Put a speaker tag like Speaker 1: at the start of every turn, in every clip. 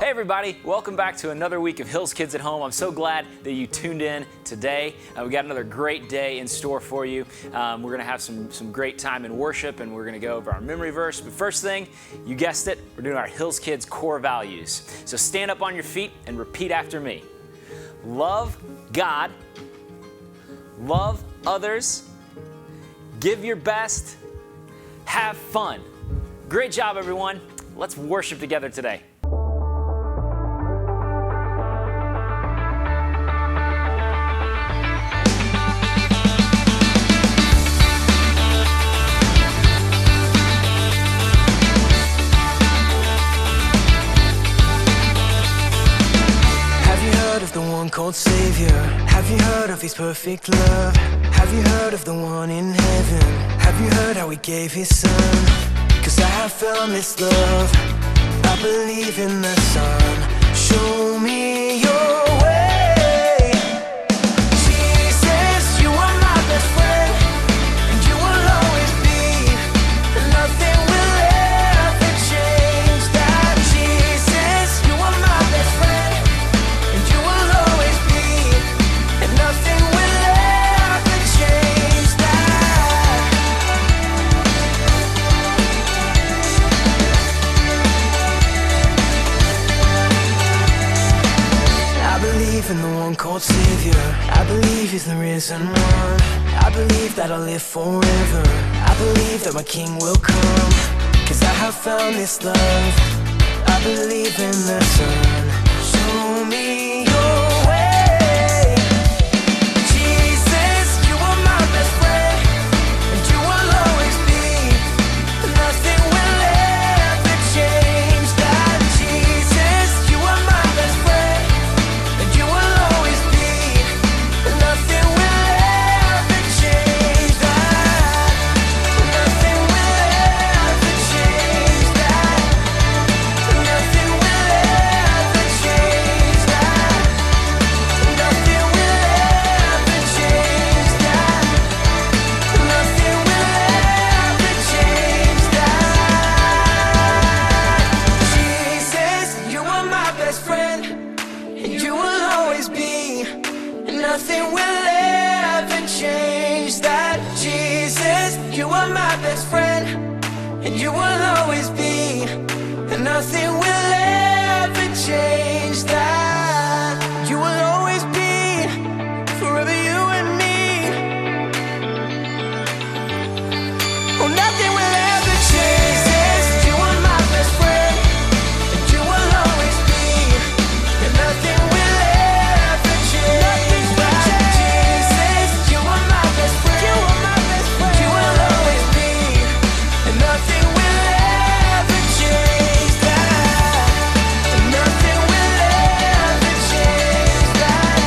Speaker 1: Hey everybody, welcome back to another week of Hills Kids at Home. I'm so glad that you tuned in today. We got another great day in store for you. We're going to have some great time in worship, and we're going to go over our memory verse. But first thing, you guessed it, we're doing our Hills Kids core values. So stand up on your feet and repeat after me. Love God, love others, give your best, have fun. Great job, everyone. Let's worship together today.
Speaker 2: Called Savior, have you heard of His perfect love? Have you heard of the one in heaven? Have you heard how He gave His Son? 'Cause I have found this love, I believe in the Son. Show me your way. Jesus, you are my best friend, and you will always be, and nothing will ever change that. Jesus, you are my best friend, and you will always be, and nothing will ever change that. I believe in the one called Savior, I believe He's the risen one, I believe that I'll live forever, I believe that my King will come, 'cause I have found this love, I believe in the Son. Show me your way. Jesus, you are my best friend, and you will always be, and nothing will ever change that. Jesus, you are my best friend, and you will always be, and nothing will ever change that. Nothing will ever change that. Nothing will ever change that. Nothing will ever change that. Nothing will ever change that. Jesus, you are my best friend, and you will always be, and nothing will ever change that. Jesus, you are my best friend, and you will always be, and nothing will ever change that. You will always be, forever you and me. Oh, nothing will ever change. Jesus, you are my best friend, and you will always be, and nothing will ever change that. Jesus, you are my best friend, you are my best friend, you will always be, and nothing will ever change that. And nothing will ever change that.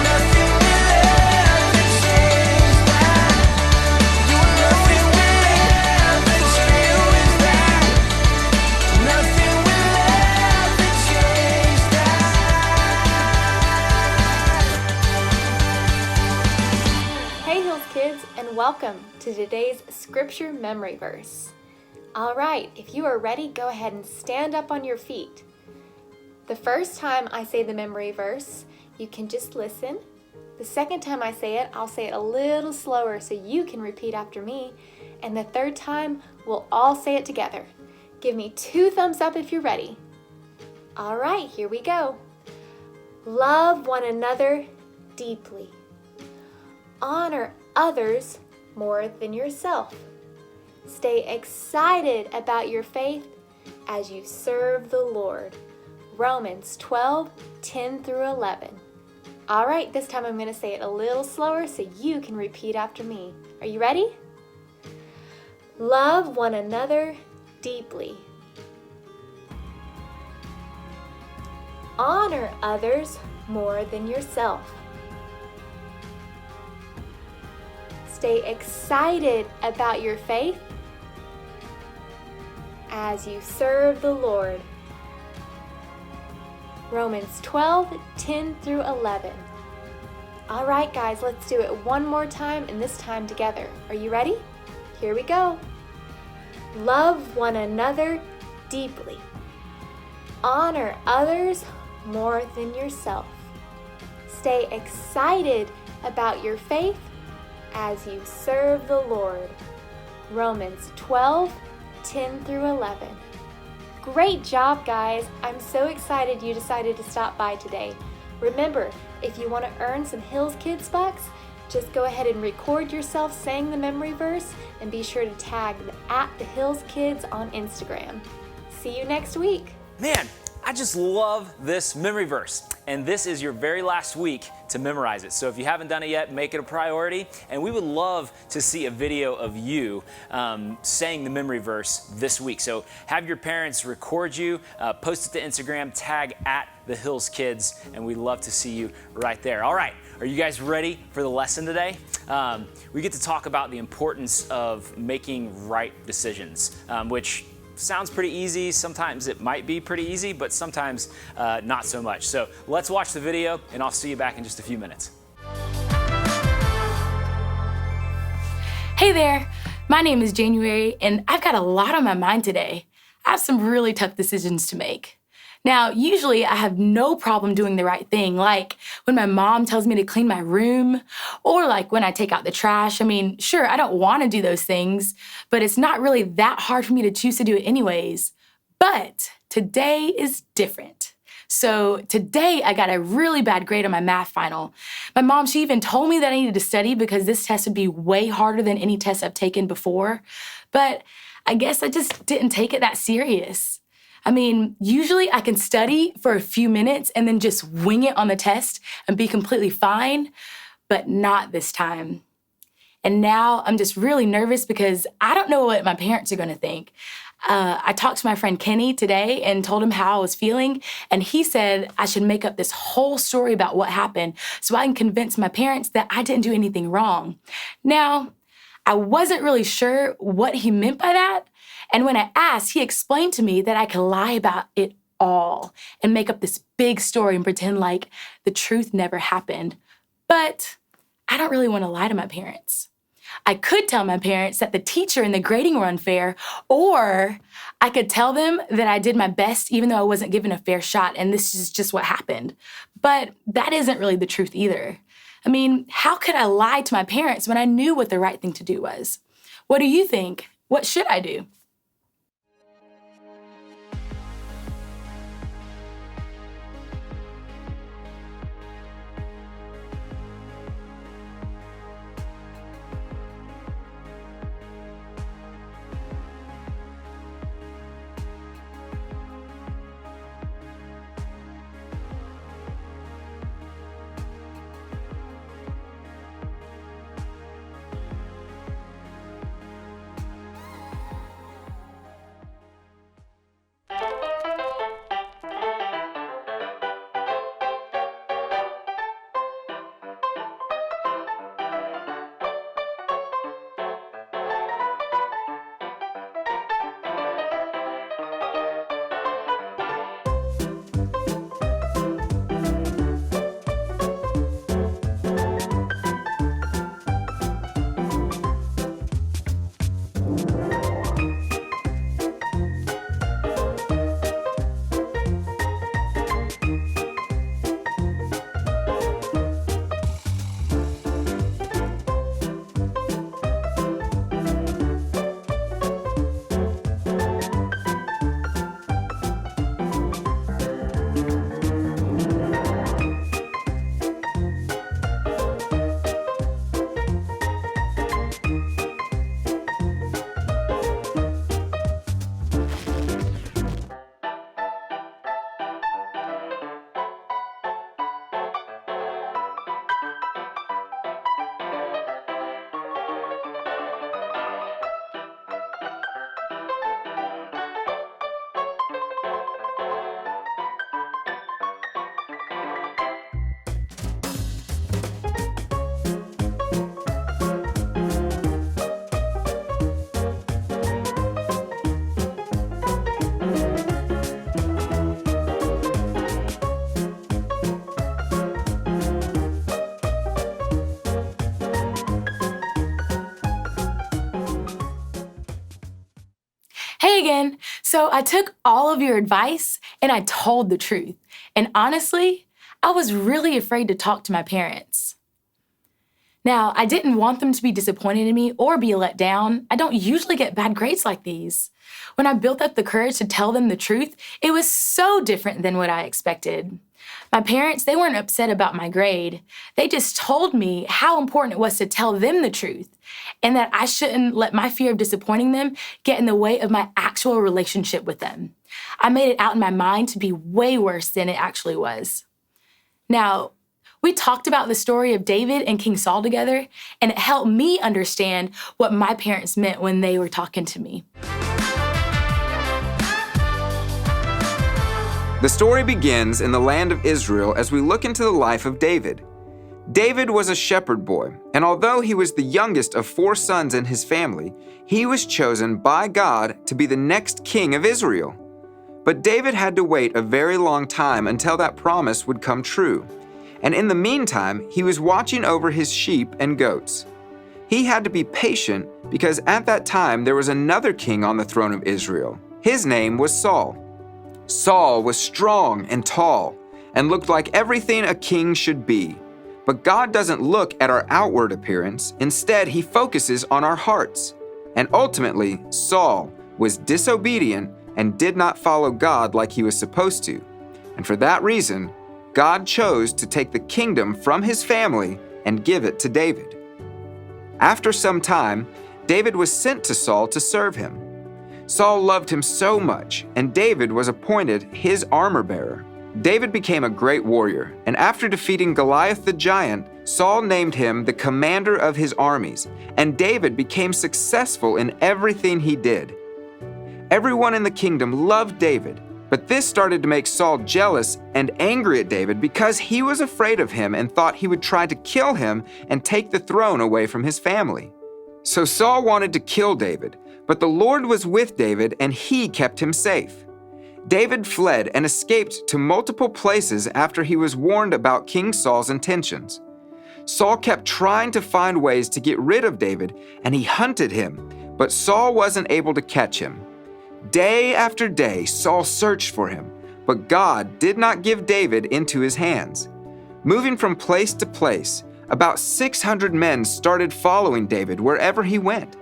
Speaker 2: Nothing will ever change that. You will nothing will ever change that. Nothing will ever change that.
Speaker 3: Hey Hills Kids, and welcome to today's scripture memory verse. All right, if you are ready, go ahead and stand up on your feet. The first time I say the memory verse, you can just listen. The second time I say it, I'll say it a little slower so you can repeat after me. And the third time, we'll all say it together. Give me 2 thumbs up if you're ready. All right, here we go. Love one another deeply. Honor others more than yourself. Stay excited about your faith as you serve the Lord. Romans 12:10-11. All right, this time I'm going to say it a little slower so you can repeat after me. Are you ready? Love one another deeply. Honor others more than yourself. Stay excited about your faith as you serve the Lord. Romans 12:10-11. All right, guys, let's do it one more time, and this time together. Are you ready? Here we go. Love one another deeply. Honor others more than yourself. Stay excited about your faith as you serve the Lord. Romans 12:10 through 11. Great job, guys. I'm so excited you decided to stop by today. Remember, if you want to earn some Hills Kids bucks, just go ahead and record yourself saying the memory verse and be sure to tag the Hills Kids on Instagram. See you next week.
Speaker 1: Man, I just love this memory verse. And this is your very last week to memorize it. So if you haven't done it yet, make it a priority. And we would love to see a video of you saying the memory verse this week. So have your parents record you, post it to Instagram, tag the Hills Kids, and we'd love to see you right there. All right, are you guys ready for the lesson today? We get to talk about the importance of making right decisions, which sounds pretty easy. Sometimes it might be pretty easy, but sometimes not so much. So let's watch the video, and I'll see you back in just a few minutes.
Speaker 4: Hey there, my name is January, and I've got a lot on my mind today. I have some really tough decisions to make. Now, usually I have no problem doing the right thing, like when my mom tells me to clean my room, or like when I take out the trash. I mean, sure, I don't want to do those things, but it's not really that hard for me to choose to do it anyways. But today is different. So today I got a really bad grade on my math final. My mom, she even told me that I needed to study because this test would be way harder than any test I've taken before. But I guess I just didn't take it that serious. I mean, usually I can study for a few minutes and then just wing it on the test and be completely fine, but not this time. And now I'm just really nervous because I don't know what my parents are gonna think. I talked to my friend Kenny today and told him how I was feeling, and he said I should make up this whole story about what happened so I can convince my parents that I didn't do anything wrong. Now, I wasn't really sure what he meant by that, and when I asked, he explained to me that I could lie about it all and make up this big story and pretend like the truth never happened. But I don't really want to lie to my parents. I could tell my parents that the teacher and the grading were unfair, or I could tell them that I did my best even though I wasn't given a fair shot and this is just what happened. But that isn't really the truth either. I mean, how could I lie to my parents when I knew what the right thing to do was? What do you think? What should I do? Hey again. So I took all of your advice and I told the truth. And honestly, I was really afraid to talk to my parents. Now, I didn't want them to be disappointed in me or be let down. I don't usually get bad grades like these. When I built up the courage to tell them the truth, it was so different than what I expected. My parents, they weren't upset about my grade. They just told me how important it was to tell them the truth and that I shouldn't let my fear of disappointing them get in the way of my actual relationship with them. I made it out in my mind to be way worse than it actually was. Now, we talked about the story of David and King Saul together, and it helped me understand what my parents meant when they were talking to me.
Speaker 5: The story begins in the land of Israel as we look into the life of David. David was a shepherd boy, and although he was the youngest of 4 sons in his family, he was chosen by God to be the next king of Israel. But David had to wait a very long time until that promise would come true. And in the meantime, he was watching over his sheep and goats. He had to be patient because at that time there was another king on the throne of Israel. His name was Saul. Saul was strong and tall and looked like everything a king should be. But God doesn't look at our outward appearance. Instead, he focuses on our hearts. And ultimately, Saul was disobedient and did not follow God like he was supposed to. And for that reason, God chose to take the kingdom from his family and give it to David. After some time, David was sent to Saul to serve him. Saul loved him so much, and David was appointed his armor bearer. David became a great warrior, and after defeating Goliath the giant, Saul named him the commander of his armies, and David became successful in everything he did. Everyone in the kingdom loved David, but this started to make Saul jealous and angry at David because he was afraid of him and thought he would try to kill him and take the throne away from his family. So Saul wanted to kill David, but the Lord was with David and he kept him safe. David fled and escaped to multiple places after he was warned about King Saul's intentions. Saul kept trying to find ways to get rid of David, and he hunted him, but Saul wasn't able to catch him. Day after day, Saul searched for him, but God did not give David into his hands. Moving from place to place, about 600 men started following David wherever he went.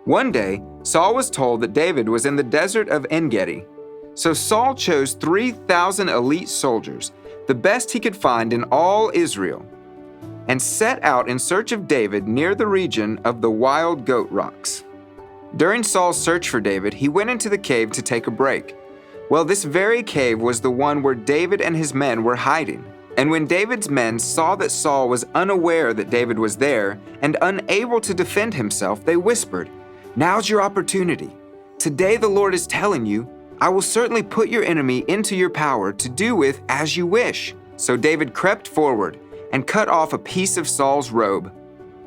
Speaker 5: One day, Saul was told that David was in the desert of En-Gedi. So Saul chose 3,000 elite soldiers, the best he could find in all Israel, and set out in search of David near the region of the Wild Goat Rocks. During Saul's search for David, he went into the cave to take a break. Well, this very cave was the one where David and his men were hiding. And when David's men saw that Saul was unaware that David was there and unable to defend himself, they whispered, "Now's your opportunity. Today the Lord is telling you, I will certainly put your enemy into your power to do with as you wish." So David crept forward and cut off a piece of Saul's robe.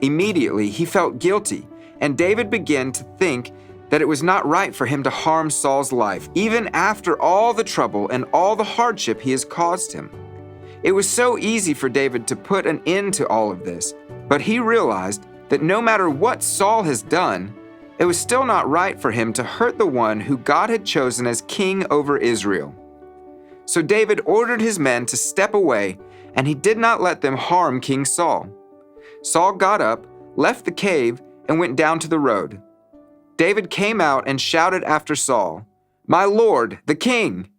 Speaker 5: Immediately he felt guilty, and David began to think that it was not right for him to harm Saul's life, even after all the trouble and all the hardship he has caused him. It was so easy for David to put an end to all of this, but he realized that no matter what Saul has done, it was still not right for him to hurt the one who God had chosen as king over Israel. So David ordered his men to step away, and he did not let them harm King Saul. Saul got up, left the cave, and went down to the road. David came out and shouted after Saul, "My lord, the king!"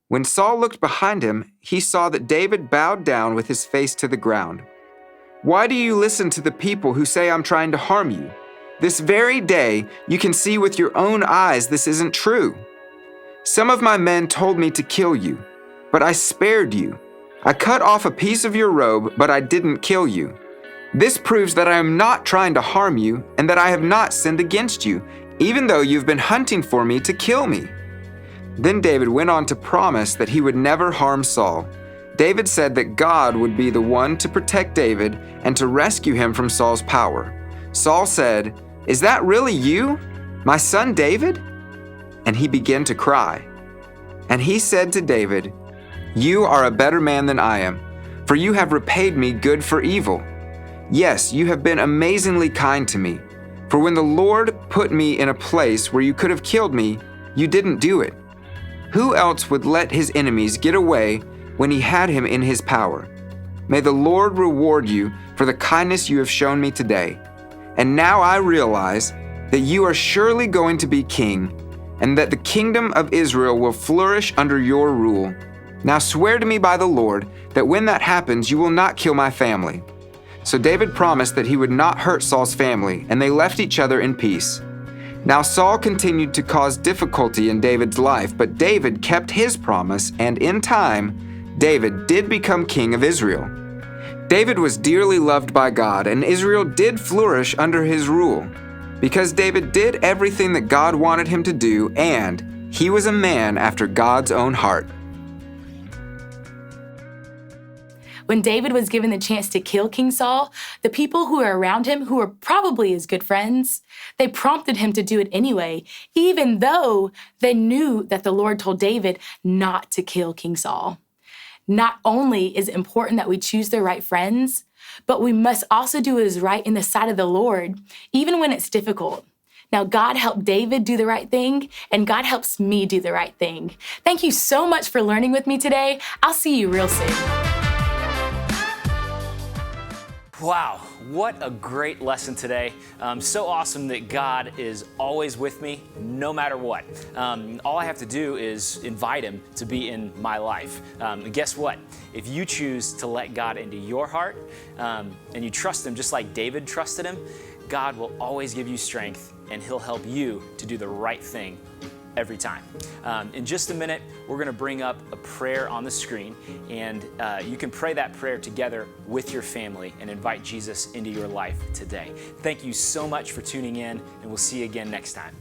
Speaker 5: When Saul looked behind him, he saw that David bowed down with his face to the ground. "Why do you listen to the people who say I'm trying to harm you? This very day, you can see with your own eyes this isn't true. Some of my men told me to kill you, but I spared you. I cut off a piece of your robe, but I didn't kill you. This proves that I am not trying to harm you and that I have not sinned against you, even though you've been hunting for me to kill me." Then David went on to promise that he would never harm Saul. David said that God would be the one to protect David and to rescue him from Saul's power. Saul said, "Is that really you, my son David?" And he began to cry. And he said to David, "You are a better man than I am, for you have repaid me good for evil. Yes, you have been amazingly kind to me. For when the Lord put me in a place where you could have killed me, you didn't do it. Who else would let his enemies get away when he had him in his power? May the Lord reward you for the kindness you have shown me today. And now I realize that you are surely going to be king, and that the kingdom of Israel will flourish under your rule. Now swear to me by the Lord that when that happens, you will not kill my family." So David promised that he would not hurt Saul's family, and they left each other in peace. Now Saul continued to cause difficulty in David's life, but David kept his promise, and in time, David did become king of Israel. David was dearly loved by God, and Israel did flourish under his rule, because David did everything that God wanted him to do, and he was a man after God's own heart.
Speaker 4: When David was given the chance to kill King Saul, the people who were around him, who were probably his good friends, they prompted him to do it anyway, even though they knew that the Lord told David not to kill King Saul. Not only is it important that we choose the right friends, but we must also do what is right in the sight of the Lord, even when it's difficult. Now, God helped David do the right thing, and God helps me do the right thing. Thank you so much for learning with me today. I'll see you real soon.
Speaker 1: Wow, what a great lesson today. So awesome that God is always with me, no matter what. All I have to do is invite him to be in my life. And guess what? If you choose to let God into your heart and you trust him just like David trusted him, God will always give you strength and he'll help you to do the right thing every time. In just a minute, we're going to bring up a prayer on the screen, and you can pray that prayer together with your family and invite Jesus into your life today. Thank you so much for tuning in, and we'll see you again next time.